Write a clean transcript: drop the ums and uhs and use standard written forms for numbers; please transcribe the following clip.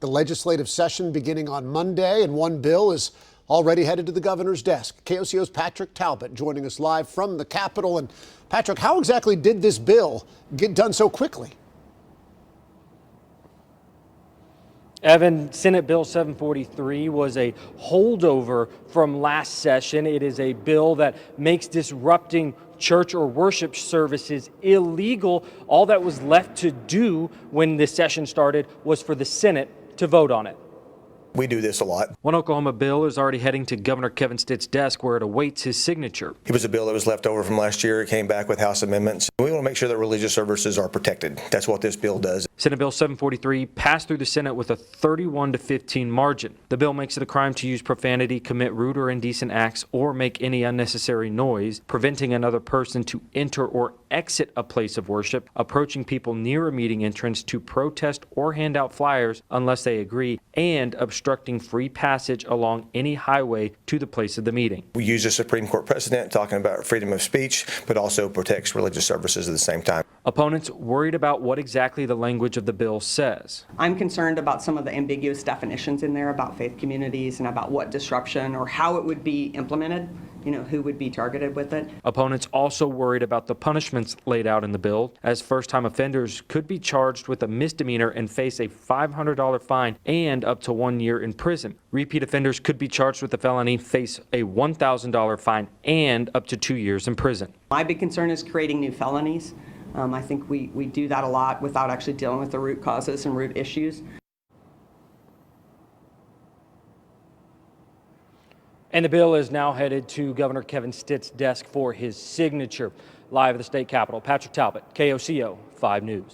The legislative session beginning on Monday, and one bill is already headed to the governor's desk. KOCO's Patrick Talbot joining us live from the Capitol. And Patrick, how exactly did this bill get done so quickly? Evan, Senate Bill 743 was a holdover from last session. It is a bill that makes disrupting church or worship services illegal. All that was left to do when the session started was for the Senate to vote on it. We do this a lot. One Oklahoma bill is already heading to Governor Kevin Stitt's desk where it awaits his signature. It was a bill that was left over from last year. It came back with House amendments. We want to make sure that religious services are protected. That's what this bill does. Senate Bill 743 passed through the Senate with a 31-15 margin. The bill makes it a crime to use profanity, commit rude or indecent acts, or make any unnecessary noise, preventing another person to enter or exit a place of worship, approaching people near a meeting entrance to protest or hand out flyers unless they agree, and obstructing free passage along any highway to the place of the meeting. We use a Supreme Court precedent talking about freedom of speech, but also protects religious services at the same time. Opponents worried about what exactly the language of the bill says. I'm concerned about some of the ambiguous definitions in there about faith communities and about what disruption or how it would be implemented, who would be targeted with it. Opponents also worried about the punishments laid out in the bill, as first-time offenders could be charged with a misdemeanor and face a $500 fine and up to 1 year in prison. Repeat offenders could be charged with a felony, face a $1,000 fine and up to 2 years in prison. My big concern is creating new felonies. I think we do that a lot without actually dealing with the root causes and root issues. And the bill is now headed to Governor Kevin Stitt's desk for his signature. Live at the state capitol, Patrick Talbot, KOCO 5 News.